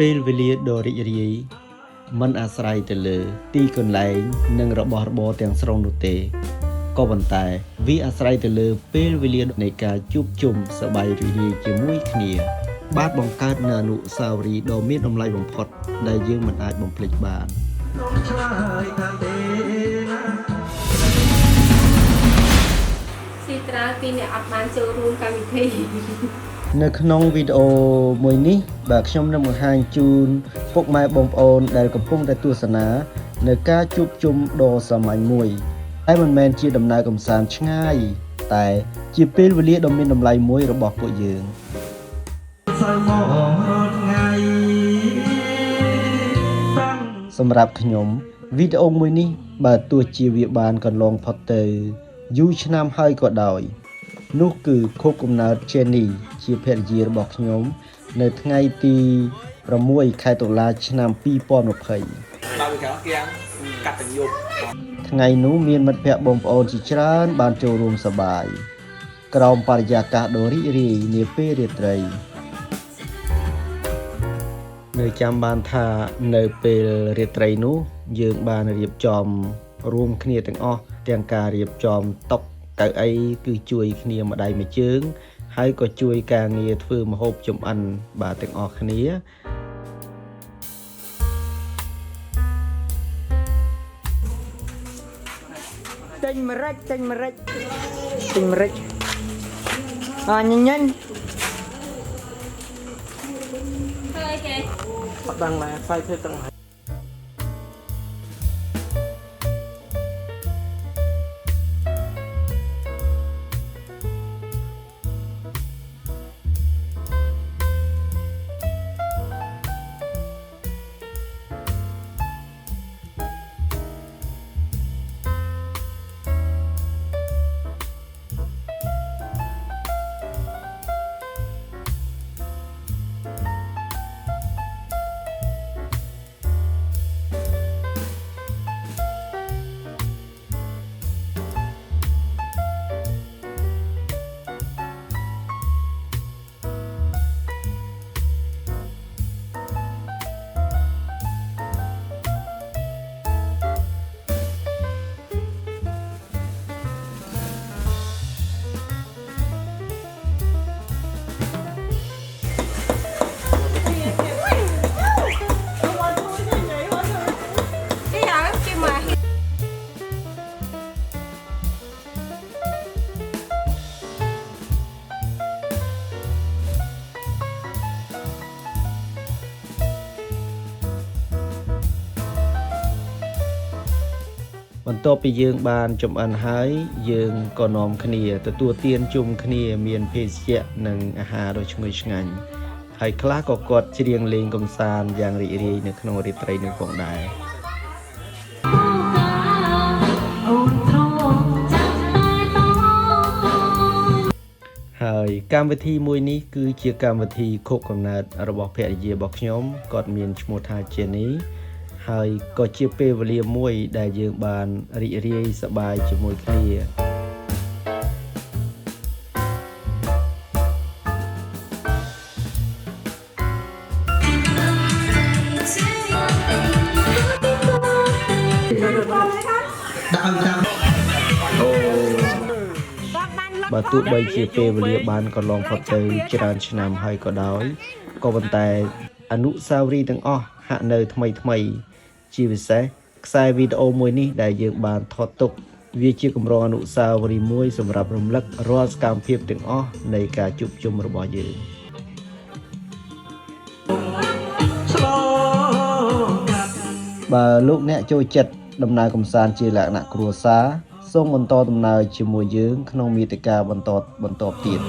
ពេលវេលាដ៏រីករាយមិនអាស្រ័យទៅលើទីកន្លែងនិងរបស់របរទាំងស្រុងនោះទេក៏ប៉ុន្តែវាអាស្រ័យទៅលើពេលវេលានៃការជួបជុំសប្បាយរីករាយជាមួយគ្នាបាទបង្កើតនូវអនុស្សាវរីយ៍ដ៏មានតម្លៃបំផុតដែលយើងមិនអាចបំភ្លេចបានស៊ីត្រាពីអ្នកអត់បានចូលរួមកម្មវិធីនៅក្នុងវីដេអូមួយនេះបាទខ្ញុំនឹងបង្ហាញជូនពុកម៉ែបងប្អូនដែលកំពុងតែទស្សនានៅការជួបជុំដ៏សាមញ្ញមួយតែមិនមែនជាដំណើរកម្សាន្តឆ្ងាយតែជាពេលវេលាដ៏មានតម្លៃមួយរបស់ពួកយើងសម្រាប់ខ្ញុំវីដេអូមួយនេះបើទោះជាវាបានកន្លងផុតទៅយូរឆ្នាំហើយក៏ដោយនោះគឺខួបកំណើត Jenny ជាភរិយារបស់ខ្ញុំនៅថ្ងៃទី6 ខែតុលាឆ្នាំ2020ថ្ងៃនោះមានមិត្តភ័ក្តិបងប្អូនជាច្រើនបានចូលរួមសប្បាយក្រោមបរិយាកាសដ៏រីករាយនាពេលរាត្រីនៅចាំបានថានៅពេលរាត្រីនោះយើងបានរៀបចំរួមគ្នាទាំងអស់ទាំងការរៀបចំតុកៅអីគឺជួយគ្នាម្ដាយមួយជើងហើយក៏ជួយការងារធ្វើម្ហូបចម្អិនបាទទាំងអស់គ្នាទិញម្រេចអញញញហើយគេអត់ដឹងណាខ្សែធ្វើទាំងបន្ទាប់ពីយើងបានចំអិនហើយយើងក៏នាំគ្នាទទួលទានជុំគ្នាមានភេសជ្ជៈនិងអាហារដ៏ឈ្ងុយឆ្ងាញ់ហើយខ្លះក៏គាត់ច្រៀងលេងកម្សាន្តយ៉ាងរីករាយនៅក្នុងរាត្រីនោះផងដែរហើយកម្មវិធីមួយនេះគឺជាកម្មវិធីខួបកំណើតរបស់ភរិយារបស់ខ្ញុំគាត់មានឈ្មោះថា Jennyហើយក៏ជាពេលវេលាមួយដែលយើងបានរីករាយសប្បាយជាមួយគ្នាបើទោះបីជាពេលវេលាបានកន្លងផុតទៅច្រើនឆ្នាំហើយក៏ដោយក៏ប៉ុន្តែអនុស្សាវរីយ៍ទាំងអស់ហាក់នៅថ្មីជាពិសេសខ្សែវីដេអូមួយនេះដែលយើងបានថតទុកវាជាកម្រងអនុស្សាវរីយ៍មួយសម្រាប់រំលឹករាល់សកម្មភាពទាំងអស់នៃការជួបជុំរបស់យើងបើលោកអ្នកចូលចិត្តដំណើរកម្សាន្តជាលក្ខណៈគ្រួសារសូមបន្តដំណើរជាមួយយើងក្នុងមាតិកាបន្តទៀត